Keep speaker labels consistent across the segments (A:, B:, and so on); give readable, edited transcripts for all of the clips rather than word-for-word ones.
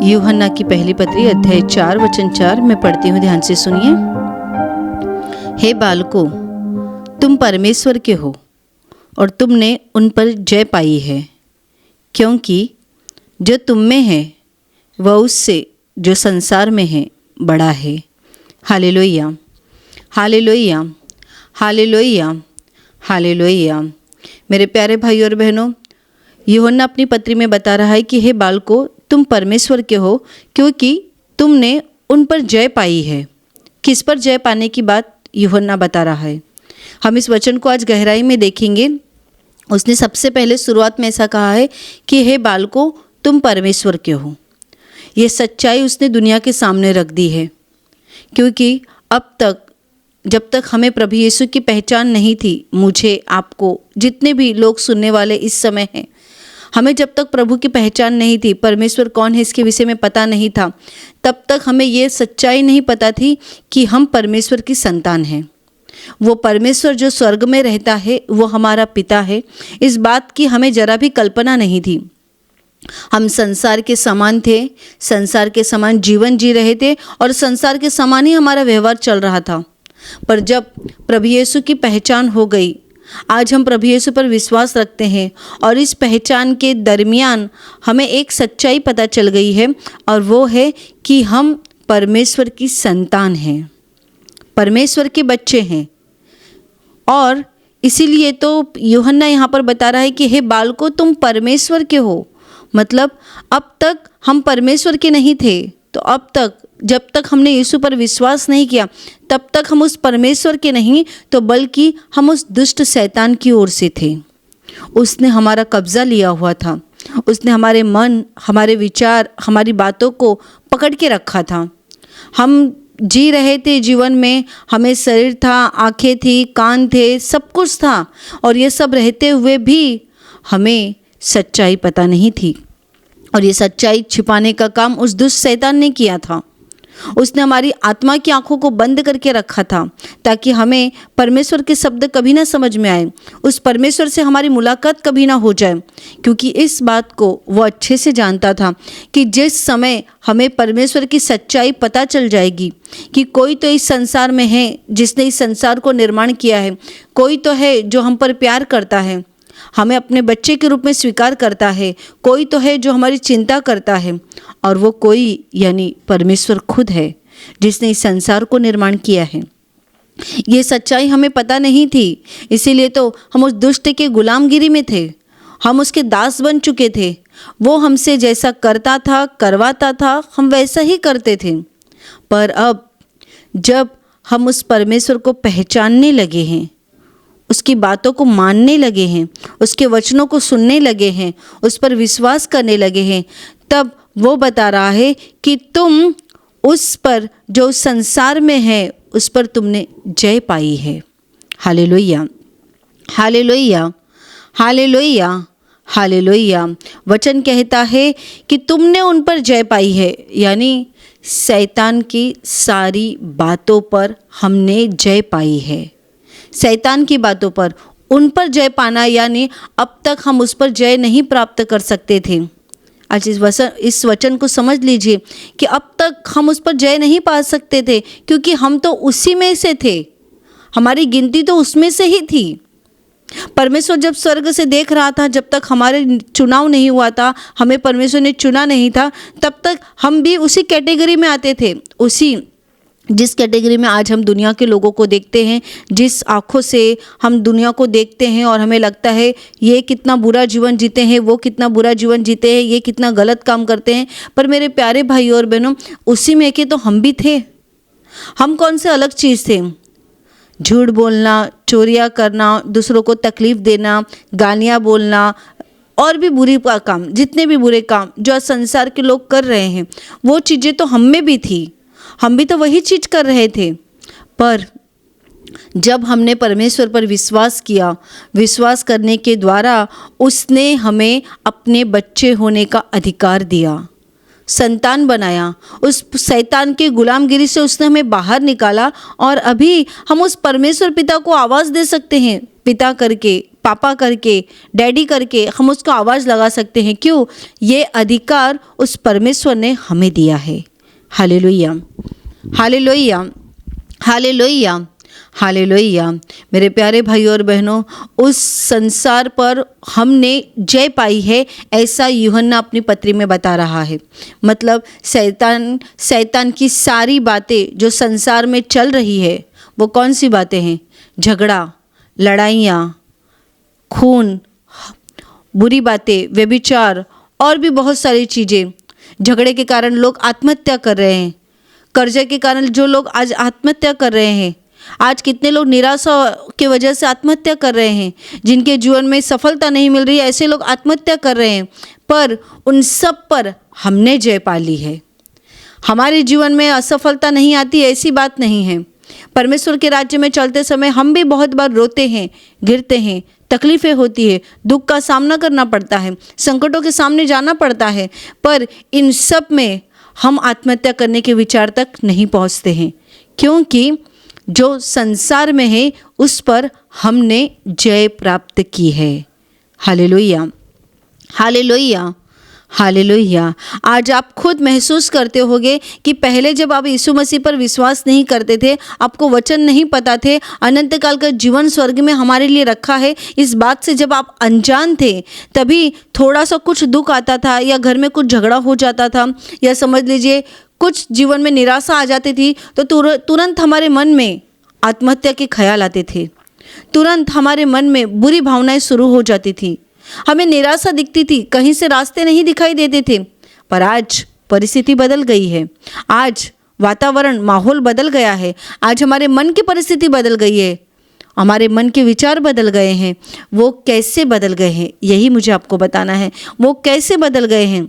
A: यूहन्ना की पहली पत्री अध्याय 4 वचन 4 मैं पढ़ती हूँ, ध्यान से सुनिए। हे बालकों, तुम परमेश्वर के हो और तुमने उन पर जय पाई है, क्योंकि जो तुम में है वह उससे जो संसार में है बड़ा है। Hallelujah, hallelujah, hallelujah, hallelujah. मेरे प्यारे भाई और बहनों, यूहन्ना अपनी पत्री में बता रहा है कि हे बालकों, तुम परमेश्वर के हो क्योंकि तुमने उन पर जय पाई है। किस पर जय पाने की बात यूहन्ना बता रहा है। हम इस वचन को आज गहराई में देखेंगे। उसने सबसे पहले शुरुआत में ऐसा कहा है कि हे बालकों, तुम परमेश्वर के हो। ये सच्चाई उसने दुनिया के सामने रख दी है, क्योंकि अब तक जब तक हमें प्रभु यीशु की पहचान नहीं थी, मुझे, आपको, जितने भी लोग सुनने वाले इस समय हैं, हमें जब तक प्रभु की पहचान नहीं थी, परमेश्वर कौन है इसके विषय में पता नहीं था, तब तक हमें ये सच्चाई नहीं पता थी कि हम परमेश्वर की संतान हैं। वो परमेश्वर जो स्वर्ग में रहता है वो हमारा पिता है, इस बात की हमें जरा भी कल्पना नहीं थी। हम संसार के समान थे, संसार के समान जीवन जी रहे थे और संसार के समान ही हमारा व्यवहार चल रहा था। पर जब प्रभु यीशु की पहचान हो गई, आज हम प्रभु यीशु पर विश्वास रखते हैं और इस पहचान के दरमियान हमें एक सच्चाई पता चल गई है, और वो है कि हम परमेश्वर की संतान हैं, परमेश्वर के बच्चे हैं। और इसीलिए तो यूहन्ना यहाँ पर बता रहा है कि हे बालकों, तुम परमेश्वर के हो। मतलब अब तक हम परमेश्वर के नहीं थे, तो अब तक जब तक हमने यीशु पर विश्वास नहीं किया, तब तक हम उस परमेश्वर के नहीं, तो बल्कि हम उस दुष्ट शैतान की ओर से थे। उसने हमारा कब्जा लिया हुआ था। उसने हमारे मन, हमारे विचार, हमारी बातों को पकड़ के रखा था। हम जी रहे थे जीवन में, हमें शरीर था, आंखें थी, कान थे, सब कुछ था, और ये सब रहते हुए भी हमें सच्चाई पता नहीं थी। और ये सच्चाई छिपाने का काम उस दुष्ट शैतान ने किया था। उसने हमारी आत्मा की आंखों को बंद करके रखा था, ताकि हमें परमेश्वर के शब्द कभी ना समझ में आए, उस परमेश्वर से हमारी मुलाकात कभी ना हो जाए। क्योंकि इस बात को वो अच्छे से जानता था कि जिस समय हमें परमेश्वर की सच्चाई पता चल जाएगी कि कोई तो इस संसार में है जिसने इस संसार को निर्माण किया है, कोई तो है जो हम पर प्यार करता है, हमें अपने बच्चे के रूप में स्वीकार करता है, कोई तो है जो हमारी चिंता करता है, और वो कोई यानी परमेश्वर खुद है जिसने इस संसार को निर्माण किया है। ये सच्चाई हमें पता नहीं थी, इसीलिए तो हम उस दुष्ट के गुलामगिरी में थे, हम उसके दास बन चुके थे। वो हमसे जैसा करता था, करवाता था, हम वैसा ही करते थे। पर अब जब हम उस परमेश्वर को पहचानने लगे हैं, उसकी बातों को मानने लगे हैं, उसके वचनों को सुनने लगे हैं, उस पर विश्वास करने लगे हैं, तब वो बता रहा है कि तुम उस पर जो संसार में है उस पर तुमने जय पाई है। Hallelujah, hallelujah, hallelujah, hallelujah. वचन कहता है कि तुमने उन पर जय पाई है, यानी शैतान की सारी बातों पर हमने जय पाई है। शैतान की बातों पर, उन पर जय पाना, यानी अब तक हम उस पर जय नहीं प्राप्त कर सकते थे। आज इस वचन को समझ लीजिए कि अब तक हम उस पर जय नहीं पा सकते थे, क्योंकि हम तो उसी में से थे, हमारी गिनती तो उसमें से ही थी। परमेश्वर जब स्वर्ग से देख रहा था, जब तक हमारे चुनाव नहीं हुआ था, हमें परमेश्वर ने चुना नहीं था, तब तक हम भी उसी कैटेगरी में आते थे, उसी जिस कैटेगरी में आज हम दुनिया के लोगों को देखते हैं, जिस आँखों से हम दुनिया को देखते हैं और हमें लगता है ये कितना बुरा जीवन जीते हैं, वो कितना बुरा जीवन जीते हैं, ये कितना गलत काम करते हैं। पर मेरे प्यारे भाई और बहनों, उसी में के तो हम भी थे। हम कौन से अलग चीज़ थे? झूठ बोलना, चोरियाँ करना, दूसरों को तकलीफ़ देना, गालियाँ बोलना, और भी बुरी काम, जितने भी बुरे काम जो संसार के लोग कर रहे हैं, वो चीज़ें तो हम में भी थी, हम भी तो वही चीज़ कर रहे थे। पर जब हमने परमेश्वर पर विश्वास किया, विश्वास करने के द्वारा उसने हमें अपने बच्चे होने का अधिकार दिया, संतान बनाया। उस शैतान के गुलामगिरी से उसने हमें बाहर निकाला, और अभी हम उस परमेश्वर पिता को आवाज़ दे सकते हैं, पिता करके, पापा करके, डैडी करके हम उसको आवाज़ लगा सकते हैं। क्यों? ये अधिकार उस परमेश्वर ने हमें दिया है। Hallelujah, hallelujah, hallelujah, hallelujah. मेरे प्यारे भाइयों और बहनों, उस संसार पर हमने जय पाई है, ऐसा यूहन्ना अपनी पत्री में बता रहा है। मतलब शैतान की सारी बातें जो संसार में चल रही है, वो कौन सी बातें हैं? झगड़ा, लड़ाइयाँ, खून, बुरी बातें, व्यभिचार और भी बहुत सारी चीज़ें। झगड़े के कारण लोग आत्महत्या कर रहे हैं। कर्जे के कारण जो लोग आज आत्महत्या कर रहे हैं, आज कितने लोग निराशा की वजह से आत्महत्या कर रहे हैं, जिनके जीवन में सफलता नहीं मिल रही है, ऐसे लोग आत्महत्या कर रहे हैं। पर उन सब पर हमने जय पा ली है। हमारे जीवन में असफलता नहीं आती, ऐसी बात नहीं है। परमेश्वर के राज्य में चलते समय हम भी बहुत बार रोते हैं, गिरते हैं, तकलीफ़ें होती है, दुख का सामना करना पड़ता है, संकटों के सामने जाना पड़ता है। पर इन सब में हम आत्महत्या करने के विचार तक नहीं पहुंचते हैं, क्योंकि जो संसार में है उस पर हमने जय प्राप्त की है। Hallelujah, hallelujah, hallelujah. आज आप खुद महसूस करते होंगे कि पहले जब आप यीशु मसीह पर विश्वास नहीं करते थे, आपको वचन नहीं पता थे, अनंत काल का जीवन स्वर्ग में हमारे लिए रखा है, इस बात से जब आप अनजान थे, तभी थोड़ा सा कुछ दुख आता था या घर में कुछ झगड़ा हो जाता था या समझ लीजिए कुछ जीवन में निराशा आ जाती थी, तो तुरंत हमारे मन में आत्महत्या के ख्याल आते थे। तुरंत हमारे मन में बुरी भावनाएं शुरू हो जाती थी। हमें निराशा दिखती थी, कहीं से रास्ते नहीं दिखाई देते थे। पर आज परिस्थिति बदल गई है। आज वातावरण, माहौल बदल गया है। आज हमारे मन की परिस्थिति बदल गई है, हमारे मन के विचार बदल गए हैं। वो कैसे बदल गए हैं, यही मुझे आपको बताना है। वो कैसे बदल गए हैं?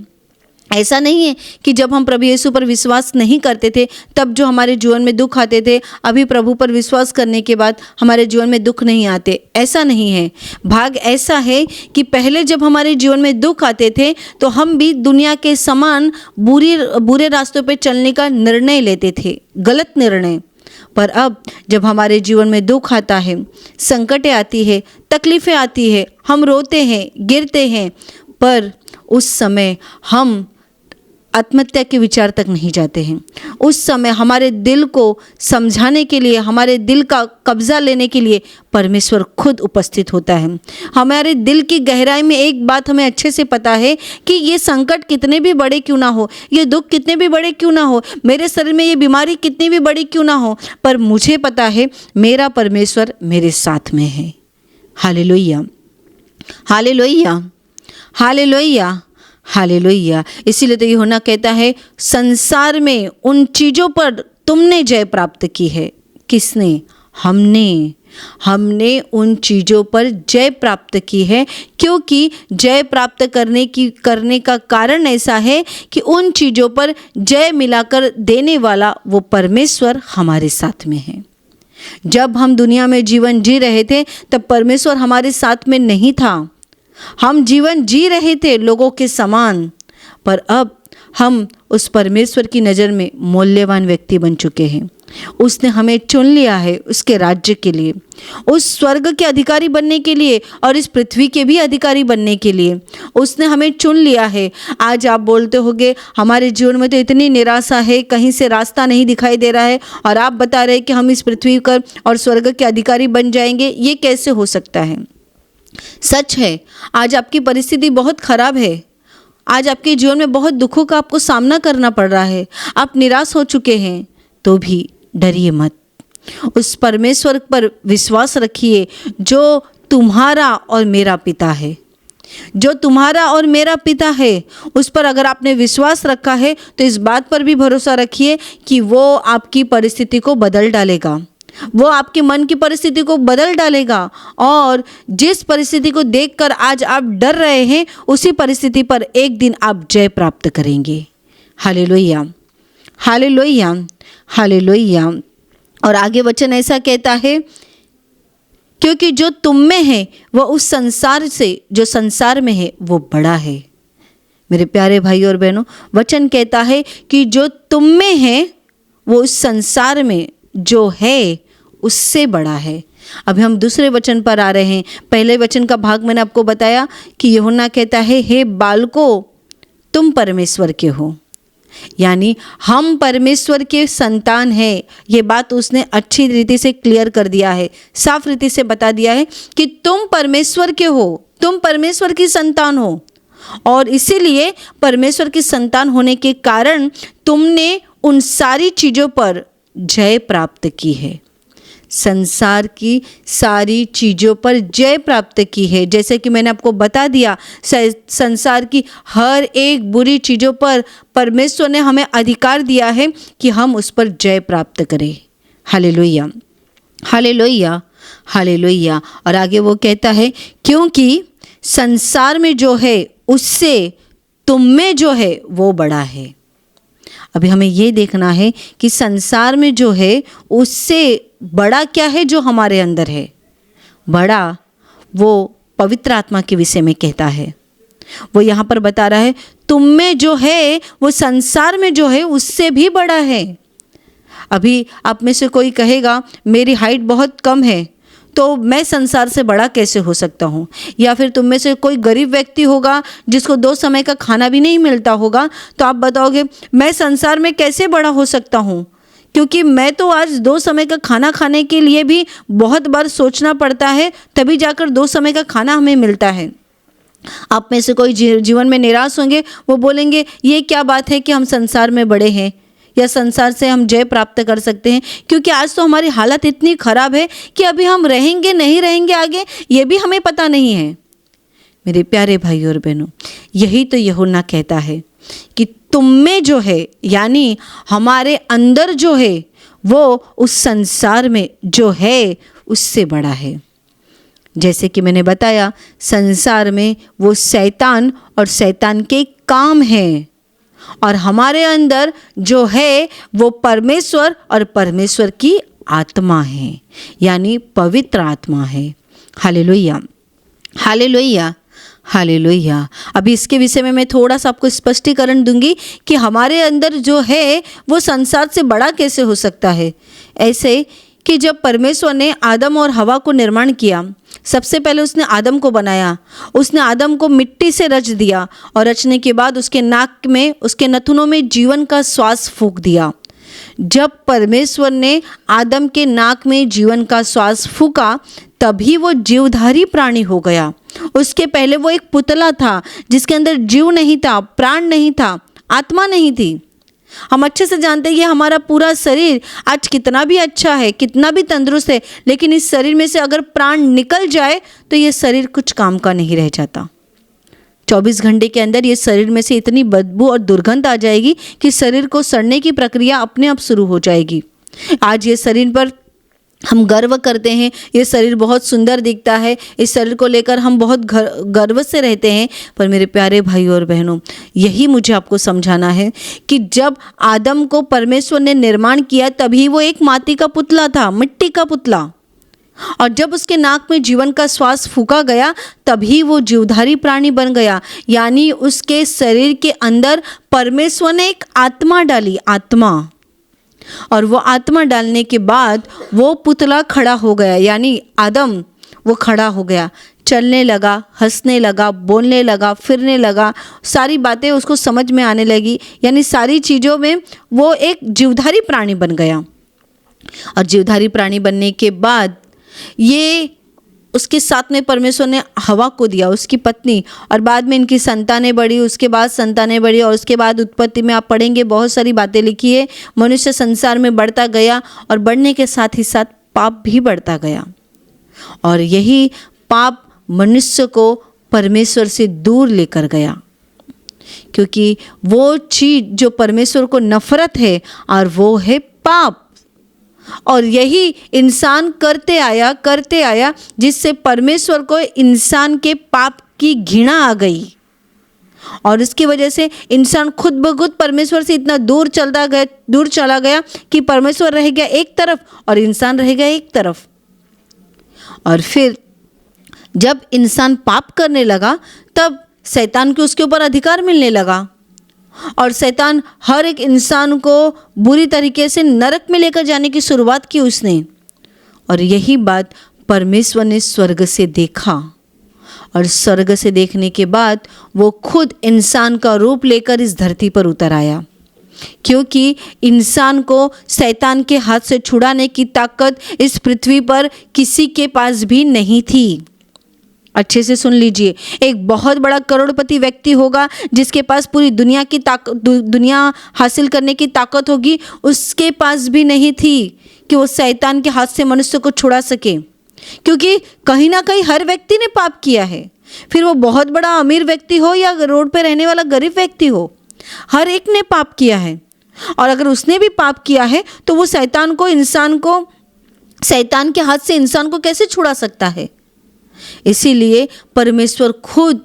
A: ऐसा नहीं है कि जब हम प्रभु यीशु पर विश्वास नहीं करते थे तब जो हमारे जीवन में दुख आते थे, अभी प्रभु पर विश्वास करने के बाद हमारे जीवन में दुख नहीं आते, ऐसा नहीं है। भाग ऐसा है कि पहले जब हमारे जीवन में दुख आते थे तो हम भी दुनिया के समान बुरे रास्तों पे चलने का निर्णय लेते थे, गलत निर्णय। पर अब जब हमारे जीवन में दुख आता है, संकटें आती है, तकलीफ़ें आती है, हम रोते हैं, गिरते हैं, पर उस समय हम आत्महत्या के विचार तक नहीं जाते हैं। उस समय हमारे दिल को समझाने के लिए, हमारे दिल का कब्जा लेने के लिए परमेश्वर खुद उपस्थित होता है। हमारे दिल की गहराई में एक बात हमें अच्छे से पता है कि ये संकट कितने भी बड़े क्यों ना हो, ये दुख कितने भी बड़े क्यों ना हो, मेरे शरीर में ये बीमारी कितनी भी बड़ी क्यों ना हो, पर मुझे पता है मेरा परमेश्वर मेरे साथ में है। Hallelujah, hallelujah, hallelujah, hallelujah. इसीलिए तो यूहन्ना कहता है, संसार में उन चीज़ों पर तुमने जय प्राप्त की है। किसने? हमने उन चीज़ों पर जय प्राप्त की है, क्योंकि जय प्राप्त करने का कारण ऐसा है कि उन चीज़ों पर जय मिलाकर देने वाला वो परमेश्वर हमारे साथ में है। जब हम दुनिया में जीवन जी रहे थे तब परमेश्वर हमारे साथ में नहीं था। हम जीवन जी रहे थे लोगों के समान, पर अब हम उस परमेश्वर की नज़र में मूल्यवान व्यक्ति बन चुके हैं। उसने हमें चुन लिया है उसके राज्य के लिए, उस स्वर्ग के अधिकारी बनने के लिए और इस पृथ्वी के भी अधिकारी बनने के लिए उसने हमें चुन लिया है। आज आप बोलते होंगे हमारे जीवन में तो इतनी निराशा है, कहीं से रास्ता नहीं दिखाई दे रहा है, और आप बता रहे हैं कि हम इस पृथ्वी पर और स्वर्ग के अधिकारी बन जाएंगे, ये कैसे हो सकता है? सच है, आज आपकी परिस्थिति बहुत खराब है। आज आपके जीवन में बहुत दुखों का आपको सामना करना पड़ रहा है, आप निराश हो चुके हैं, तो भी डरिए मत। उस परमेश्वर पर विश्वास रखिए जो तुम्हारा और मेरा पिता है। जो तुम्हारा और मेरा पिता है, उस पर अगर आपने विश्वास रखा है तो इस बात पर भी भरोसा रखिए कि वो आपकी परिस्थिति को बदल डालेगा, वो आपके मन की परिस्थिति को बदल डालेगा, और जिस परिस्थिति को देखकर आज आप डर रहे हैं उसी परिस्थिति पर एक दिन आप जय प्राप्त करेंगे। Hallelujah, hallelujah, hallelujah. और आगे वचन ऐसा कहता है, क्योंकि जो तुम में है वह उस संसार से जो संसार में है वो बड़ा है। मेरे प्यारे भाई और बहनों, वचन कहता है कि जो तुम में है वो उस संसार में जो है उससे बड़ा है। अभी हम दूसरे वचन पर आ रहे हैं। पहले वचन का भाग मैंने आपको बताया कि यूहन्ना कहता है, हे बालकों, तुम परमेश्वर के हो, यानी हम परमेश्वर के संतान हैं। ये बात उसने अच्छी रीति से क्लियर कर दिया है, साफ रीति से बता दिया है कि तुम परमेश्वर के हो, तुम परमेश्वर की संतान हो, और इसीलिए परमेश्वर की संतान होने के कारण तुमने उन सारी चीज़ों पर जय प्राप्त की है। संसार की सारी चीज़ों पर जय प्राप्त की है। जैसे कि मैंने आपको बता दिया, संसार की हर एक बुरी चीज़ों पर परमेश्वर ने हमें अधिकार दिया है कि हम उस पर जय प्राप्त करें। Hallelujah, hallelujah, hallelujah. और आगे वो कहता है, क्योंकि संसार में जो है उससे तुम में जो है वो बड़ा है। अभी हमें ये देखना है कि संसार में जो है उससे बड़ा क्या है जो हमारे अंदर है। बड़ा वो पवित्र आत्मा के विषय में कहता है। वो यहाँ पर बता रहा है, तुम में जो है वो संसार में जो है उससे भी बड़ा है। अभी आप में से कोई कहेगा मेरी हाइट बहुत कम है, तो मैं संसार से बड़ा कैसे हो सकता हूँ? या फिर तुम में से कोई गरीब व्यक्ति होगा जिसको 2 समय का खाना भी नहीं मिलता होगा, तो आप बताओगे मैं संसार में कैसे बड़ा हो सकता हूँ, क्योंकि मैं तो आज 2 समय का खाना खाने के लिए भी बहुत बार सोचना पड़ता है, तभी जाकर 2 समय का खाना हमें मिलता है। आप में से कोई जीवन में निराश होंगे, वो बोलेंगे ये क्या बात है कि हम संसार में बड़े हैं या संसार से हम जय प्राप्त कर सकते हैं, क्योंकि आज तो हमारी हालत इतनी ख़राब है कि अभी हम रहेंगे नहीं रहेंगे आगे ये भी हमें पता नहीं है। मेरे प्यारे भाइयों और बहनों, यही तो यूहन्ना कहता है कि तुम में जो है, यानी हमारे अंदर जो है, वो उस संसार में जो है उससे बड़ा है। जैसे कि मैंने बताया, संसार में वो शैतान और शैतान के काम हैं, और हमारे अंदर जो है वो परमेश्वर और परमेश्वर की आत्मा है, यानी पवित्र आत्मा है। Hallelujah, hallelujah, hallelujah. अभी इसके विषय में मैं थोड़ा सा आपको स्पष्टीकरण दूंगी कि हमारे अंदर जो है वो संसार से बड़ा कैसे हो सकता है। ऐसे कि जब परमेश्वर ने आदम और हवा को निर्माण किया, सबसे पहले उसने आदम को बनाया। उसने आदम को मिट्टी से रच दिया, और रचने के बाद उसके नाक में, उसके नथुनों में जीवन का श्वास फूंक दिया। जब परमेश्वर ने आदम के नाक में जीवन का श्वास फूंका, तभी वो जीवधारी प्राणी हो गया। उसके पहले वो एक पुतला था जिसके अंदर जीव नहीं था, प्राण नहीं था, आत्मा नहीं थी। हम अच्छे से जानते हैं कि हमारा पूरा शरीर आज कितना भी अच्छा है, कितना भी तंदुरुस्त है, लेकिन इस शरीर में से अगर प्राण निकल जाए तो ये शरीर कुछ काम का नहीं रह जाता। 24 घंटे के अंदर ये शरीर में से इतनी बदबू और दुर्गंध आ जाएगी कि शरीर को सड़ने की प्रक्रिया अपने आप शुरू हो जाएगी। आज ये शरीर पर हम गर्व करते हैं, ये शरीर बहुत सुंदर दिखता है, इस शरीर को लेकर हम बहुत गर्व से रहते हैं। पर मेरे प्यारे भाइयों और बहनों, यही मुझे आपको समझाना है कि जब आदम को परमेश्वर ने निर्माण किया, तभी वो एक माटी का पुतला था, मिट्टी का पुतला, और जब उसके नाक में जीवन का श्वास फूंका गया, तभी वो जीवधारी प्राणी बन गया। यानी उसके शरीर के अंदर परमेश्वर ने एक आत्मा डाली, आत्मा, और वो आत्मा डालने के बाद वो पुतला खड़ा हो गया, यानी आदम वो खड़ा हो गया, चलने लगा, हंसने लगा, बोलने लगा, फिरने लगा, सारी बातें उसको समझ में आने लगी, यानी सारी चीज़ों में वो एक जीवधारी प्राणी बन गया। और जीवधारी प्राणी बनने के बाद ये उसके साथ में परमेश्वर ने हवा को दिया, उसकी पत्नी, और बाद में इनकी संतानें बढ़ी, उसके बाद संतानें बढ़ी, और उसके बाद उत्पत्ति में आप पढ़ेंगे बहुत सारी बातें लिखी है। मनुष्य संसार में बढ़ता गया, और बढ़ने के साथ ही साथ पाप भी बढ़ता गया, और यही पाप मनुष्य को परमेश्वर से दूर लेकर गया, क्योंकि वो चीज़ जो परमेश्वर को नफरत है, और वो है पाप। और यही इंसान करते आया, जिससे परमेश्वर को इंसान के पाप की घृणा आ गई, और इसकी वजह से इंसान खुद ब खुद परमेश्वर से इतना दूर चला गया कि परमेश्वर रह गया एक तरफ और इंसान रह गया एक तरफ। और फिर जब इंसान पाप करने लगा, तब शैतान को उसके ऊपर अधिकार मिलने लगा, और शैतान हर एक इंसान को बुरी तरीके से नरक में लेकर जाने की शुरुआत की उसने। और यही बात परमेश्वर ने स्वर्ग से देखा, और स्वर्ग से देखने के बाद वो खुद इंसान का रूप लेकर इस धरती पर उतर आया, क्योंकि इंसान को शैतान के हाथ से छुड़ाने की ताकत इस पृथ्वी पर किसी के पास भी नहीं थी। अच्छे से सुन लीजिए, एक बहुत बड़ा करोड़पति व्यक्ति होगा जिसके पास पूरी दुनिया की दुनिया हासिल करने की ताकत होगी, उसके पास भी नहीं थी कि वो शैतान के हाथ से मनुष्य को छुड़ा सके, क्योंकि कहीं ना कहीं हर व्यक्ति ने पाप किया है। फिर वो बहुत बड़ा अमीर व्यक्ति हो या रोड पे रहने वाला गरीब व्यक्ति हो, हर एक ने पाप किया है। और अगर उसने भी पाप किया है तो वो शैतान के हाथ से इंसान को कैसे छुड़ा सकता है। इसीलिए परमेश्वर खुद,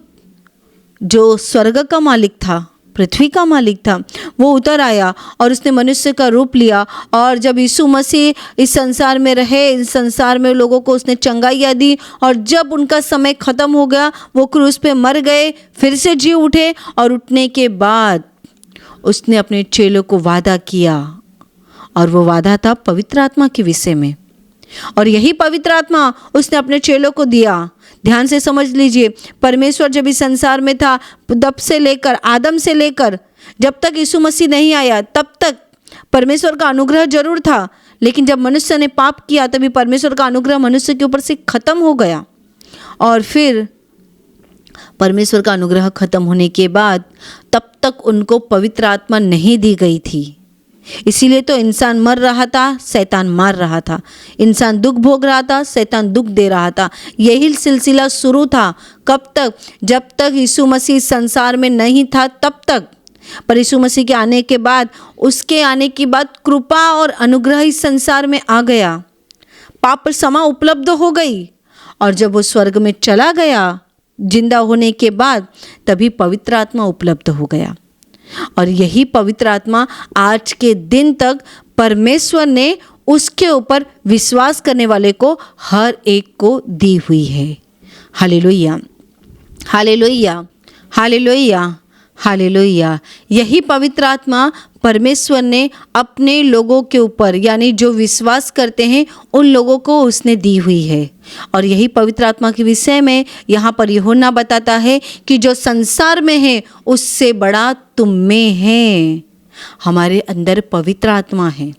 A: जो स्वर्ग का मालिक था, पृथ्वी का मालिक था, वो उतर आया और उसने मनुष्य का रूप लिया। और जब यीशु मसीह इस संसार में रहे, इस संसार में लोगों को उसने चंगाइयाँ दी, और जब उनका समय ख़त्म हो गया, वो क्रूस पे मर गए, फिर से जी उठे, और उठने के बाद उसने अपने चेलों को वादा किया, और वो वादा था पवित्र आत्मा के विषय में। और यही पवित्र आत्मा उसने अपने चेलों को दिया। ध्यान से समझ लीजिए, परमेश्वर जब इस संसार में था, तब से लेकर आदम से लेकर जब तक यीशु मसीह नहीं आया, तब तक परमेश्वर का अनुग्रह जरूर था, लेकिन जब मनुष्य ने पाप किया तभी परमेश्वर का अनुग्रह मनुष्य के ऊपर से खत्म हो गया। और फिर परमेश्वर का अनुग्रह खत्म होने के बाद तब तक उनको पवित्र आत्मा नहीं दी गई थी। इसीलिए तो इंसान मर रहा था, शैतान मार रहा था, इंसान दुख भोग रहा था, शैतान दुख दे रहा था। यही सिलसिला शुरू था। कब तक? जब तक यीशु मसीह संसार में नहीं था तब तक। पर यीशु मसीह के आने के बाद, उसके आने के बाद कृपा और अनुग्रह इस संसार में आ गया, पाप क्षमा उपलब्ध हो गई। और जब वो स्वर्ग में चला गया जिंदा होने के बाद, तभी पवित्र आत्मा उपलब्ध हो गया। और यही पवित्र आत्मा आज के दिन तक परमेश्वर ने उसके ऊपर विश्वास करने वाले को, हर एक को दी हुई है। Hallelujah, hallelujah, hallelujah, hallelujah. यही पवित्र आत्मा परमेश्वर ने अपने लोगों के ऊपर, यानी जो विश्वास करते हैं उन लोगों को उसने दी हुई है। और यही पवित्र आत्मा के विषय में यहाँ पर यूहन्ना बताता है कि जो संसार में है उससे बड़ा तुम में है। हमारे अंदर पवित्र आत्मा है,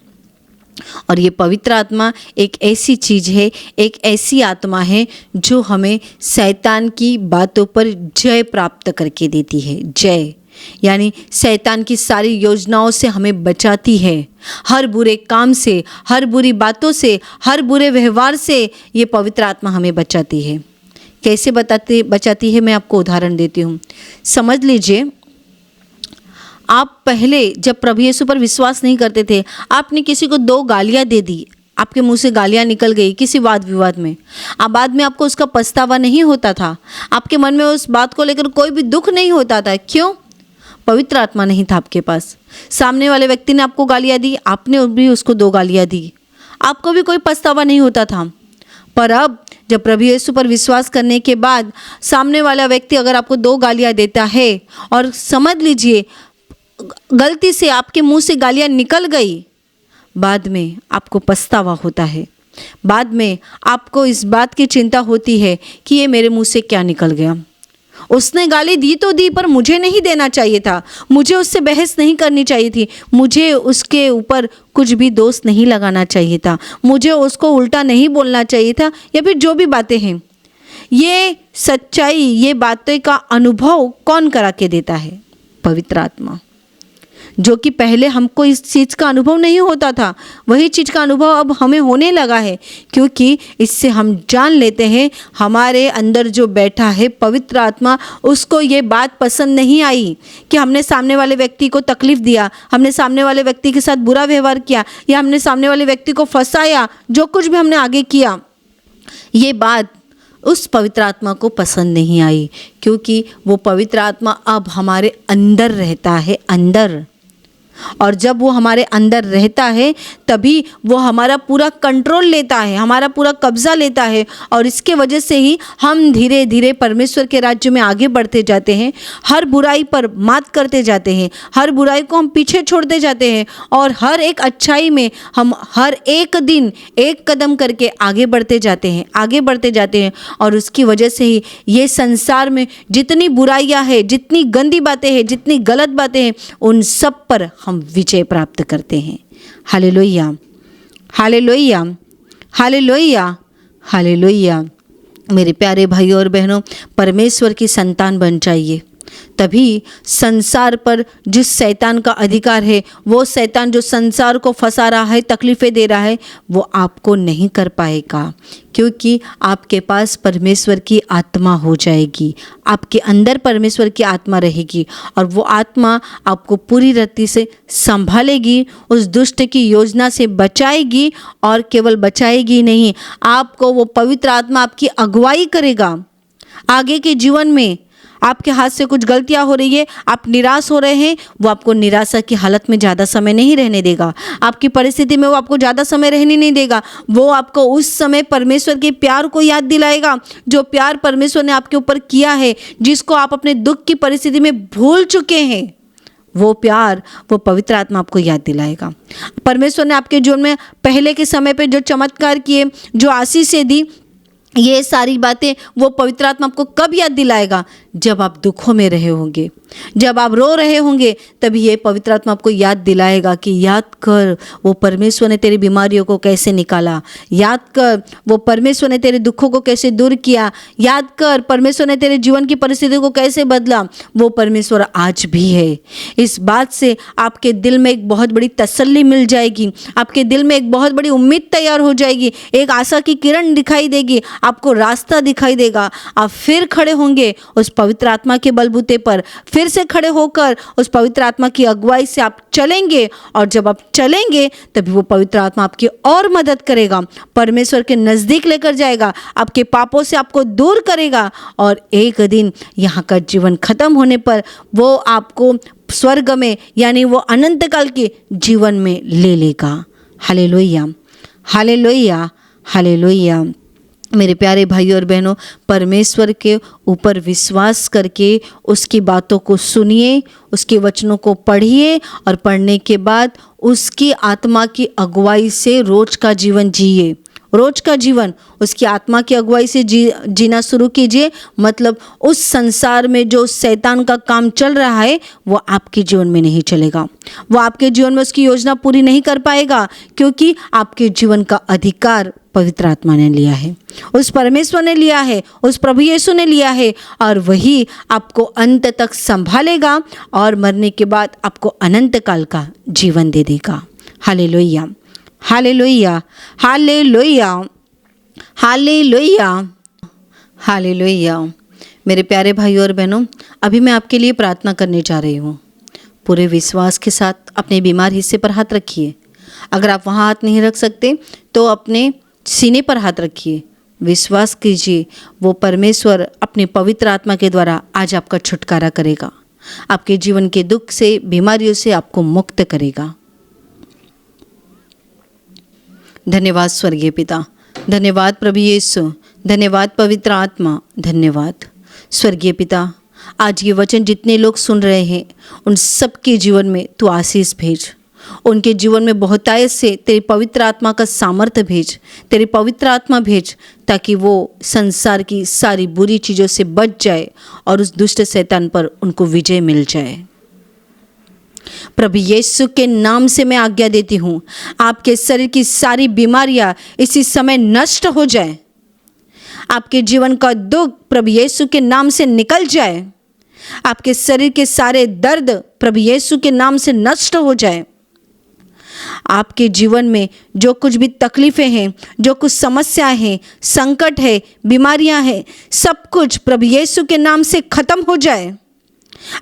A: और ये पवित्र आत्मा एक ऐसी चीज़ है, एक ऐसी आत्मा है जो हमें शैतान की बातों पर जय प्राप्त करके देती है। जय यानी शैतान की सारी योजनाओं से हमें बचाती है, हर बुरे काम से, हर बुरी बातों से, हर बुरे व्यवहार से ये पवित्र आत्मा हमें बचाती है। कैसे बचाती है, मैं आपको उदाहरण देती हूँ। समझ लीजिए, आप पहले जब प्रभु यीशु पर विश्वास नहीं करते थे, आपने किसी को 2 गालियाँ दे दी, आपके मुंह से गालियाँ निकल गई किसी वाद विवाद में, अब बाद में आपको उसका पछतावा नहीं होता था, आपके मन में उस बात को लेकर कोई भी दुख नहीं होता था। क्यों? पवित्र आत्मा नहीं था आपके पास। सामने वाले व्यक्ति ने आपको गालियाँ दी, आपने भी उसको 2 गालियाँ दी, आपको भी कोई पछतावा नहीं होता था। पर अब जब प्रभु यीशु पर विश्वास करने के बाद सामने वाला व्यक्ति अगर आपको 2 गालियाँ देता है, और समझ लीजिए गलती से आपके मुंह से गालियाँ निकल गई, बाद में आपको पछतावा होता है, बाद में आपको इस बात की चिंता होती है कि ये मेरे मुंह से क्या निकल गया। उसने गाली दी तो दी, पर मुझे नहीं देना चाहिए था, मुझे उससे बहस नहीं करनी चाहिए थी, मुझे उसके ऊपर कुछ भी दोष नहीं लगाना चाहिए था, मुझे उसको उल्टा नहीं बोलना चाहिए था, या फिर जो भी बातें हैं। ये सच्चाई, ये बातें का अनुभव कौन करा के देता है? पवित्र आत्मा, जो कि पहले हमको इस चीज़ का अनुभव नहीं होता था, वही चीज़ का अनुभव अब हमें होने लगा है, क्योंकि इससे हम जान लेते हैं हमारे अंदर जो बैठा है पवित्र आत्मा, उसको ये बात पसंद नहीं आई कि हमने सामने वाले व्यक्ति को तकलीफ दिया, हमने सामने वाले व्यक्ति के साथ बुरा व्यवहार किया, या हमने सामने वाले व्यक्ति को फंसाया, जो कुछ भी हमने आगे किया, ये बात उस पवित्र आत्मा को पसंद नहीं आई, क्योंकि वो पवित्र आत्मा अब हमारे अंदर रहता है, अंदर। और जब वो हमारे अंदर रहता है तभी वो हमारा पूरा कंट्रोल लेता है, हमारा पूरा कब्जा लेता है। और इसके वजह से ही हम धीरे धीरे परमेश्वर के राज्य में आगे बढ़ते जाते हैं, हर बुराई पर मात करते जाते हैं, हर बुराई को हम पीछे छोड़ते जाते हैं और हर एक अच्छाई में हम हर एक दिन एक कदम करके आगे बढ़ते जाते हैं, आगे बढ़ते जाते हैं। और उसकी वजह से ही ये संसार में जितनी बुराइयां हैं, जितनी गंदी बातें हैं, जितनी गलत बातें हैं, उन सब पर हम विजय प्राप्त करते हैं। Hallelujah, hallelujah, hallelujah, hallelujah. मेरे प्यारे भाइयों और बहनों, परमेश्वर की संतान बन जाइए, तभी संसार पर जिस शैतान का अधिकार है, वो शैतान जो संसार को फंसा रहा है, तकलीफ़ें दे रहा है, वो आपको नहीं कर पाएगा, क्योंकि आपके पास परमेश्वर की आत्मा हो जाएगी, आपके अंदर परमेश्वर की आत्मा रहेगी और वो आत्मा आपको पूरी रीति से संभालेगी, उस दुष्ट की योजना से बचाएगी। और केवल बचाएगी नहीं, आपको वो पवित्र आत्मा आपकी अगुवाई करेगा आगे के जीवन में। आपके हाथ से कुछ गलतियां हो रही है, आप निराश हो रहे हैं, वो आपको निराशा की हालत में ज़्यादा समय नहीं रहने देगा, आपकी परिस्थिति में वो आपको ज़्यादा समय रहने नहीं देगा। वो आपको उस समय परमेश्वर के प्यार को याद दिलाएगा, जो प्यार परमेश्वर ने आपके ऊपर किया है, जिसको आप अपने दुख की परिस्थिति में भूल चुके हैं। वो प्यार, वो पवित्र आत्मा आपको याद दिलाएगा। परमेश्वर ने आपके जीवन में पहले के समय पे जो चमत्कार किए, जो आशीषें दी, ये सारी बातें वो पवित्र आत्मा आपको कब याद दिलाएगा? जब आप दुखों में रहे होंगे, जब आप रो रहे होंगे, तभी ये पवित्र आत्मा आपको याद दिलाएगा कि याद कर वो परमेश्वर ने तेरी बीमारियों को कैसे निकाला, याद कर वो परमेश्वर ने तेरे दुखों को कैसे दूर किया, याद कर परमेश्वर ने तेरे जीवन की परिस्थितियों को कैसे बदला। वो परमेश्वर आज भी है। इस बात से आपके दिल में एक बहुत बड़ी तसल्ली मिल जाएगी, आपके दिल में एक बहुत बड़ी उम्मीद तैयार हो जाएगी, एक आशा की किरण दिखाई देगी, आपको रास्ता दिखाई देगा। आप फिर खड़े होंगे उस पवित्र आत्मा के बलबूते पर, फिर से खड़े होकर उस पवित्र आत्मा की अगुवाई से आप चलेंगे। और जब आप चलेंगे तभी वो पवित्र आत्मा आपकी और मदद करेगा, परमेश्वर के नज़दीक लेकर जाएगा, आपके पापों से आपको दूर करेगा। और एक दिन यहाँ का जीवन खत्म होने पर वो आपको स्वर्ग में, यानी वो अनंत काल के जीवन में ले लेगा। Hallelujah, hallelujah, hallelujah. मेरे प्यारे भाइयों और बहनों, परमेश्वर के ऊपर विश्वास करके उसकी बातों को सुनिए, उसके वचनों को पढ़िए और पढ़ने के बाद उसकी आत्मा की अगुवाई से रोज का जीवन जिए। रोज का जीवन उसकी आत्मा की अगुवाई से जीना शुरू कीजिए। मतलब उस संसार में जो शैतान का काम चल रहा है वो आपके जीवन में नहीं चलेगा, वो आपके जीवन में उसकी योजना पूरी नहीं कर पाएगा, क्योंकि आपके जीवन का अधिकार पवित्र आत्मा ने लिया है, उस परमेश्वर ने लिया है, उस प्रभु यीशु ने लिया है। और वही आपको अंत तक संभालेगा और मरने के बाद आपको अनंत काल का जीवन दे देगा। Hallelujah, hallelujah, hallelujah, hallelujah, hallelujah. मेरे प्यारे भाइयों और बहनों, अभी मैं आपके लिए प्रार्थना करने जा रही हूँ। पूरे विश्वास के साथ अपने बीमार हिस्से पर हाथ रखिए। अगर आप वहाँ हाथ नहीं रख सकते तो अपने सीने पर हाथ रखिए। विश्वास कीजिए वो परमेश्वर अपने पवित्र आत्मा के द्वारा आज आपका छुटकारा करेगा, आपके जीवन के दुख से, बीमारियों से आपको मुक्त करेगा। धन्यवाद स्वर्गीय पिता, धन्यवाद प्रभु यीशु, धन्यवाद पवित्र आत्मा, धन्यवाद स्वर्गीय पिता। आज ये वचन जितने लोग सुन रहे हैं उन सबके जीवन में तू आशीष भेज, उनके जीवन में बहुतायत से तेरी पवित्र आत्मा का सामर्थ्य भेज, तेरी पवित्र आत्मा भेज, ताकि वो संसार की सारी बुरी चीज़ों से बच जाए और उस दुष्ट शैतान पर उनको विजय मिल जाए। प्रभु यीशु के नाम से मैं आज्ञा देती हूँ, आपके शरीर की सारी बीमारियाँ इसी समय नष्ट हो जाए, आपके जीवन का दुख प्रभु यीशु के नाम से निकल जाए, आपके शरीर के सारे दर्द प्रभु यीशु के नाम से नष्ट हो जाए। आपके जीवन में जो कुछ भी तकलीफ़ें हैं, जो कुछ समस्याएं हैं, संकट है, बीमारियां हैं, सब कुछ प्रभु यीशु के नाम से खत्म हो जाए।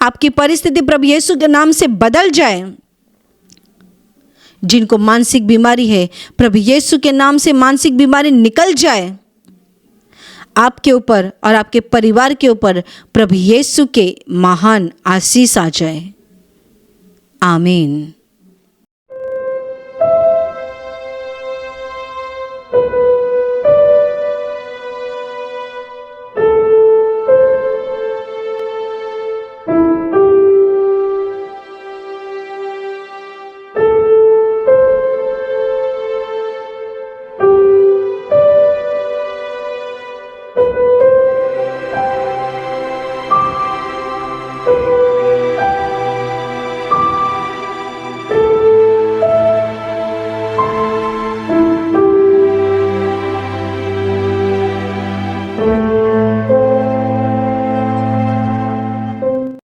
A: आपकी परिस्थिति प्रभु यीशु के नाम से बदल जाए। जिनको मानसिक बीमारी है, प्रभु यीशु के नाम से मानसिक बीमारी निकल जाए आपके ऊपर और आपके परिवार के ऊपर। प्रभु यीशु के महान आशीष आ जाए। आमीन।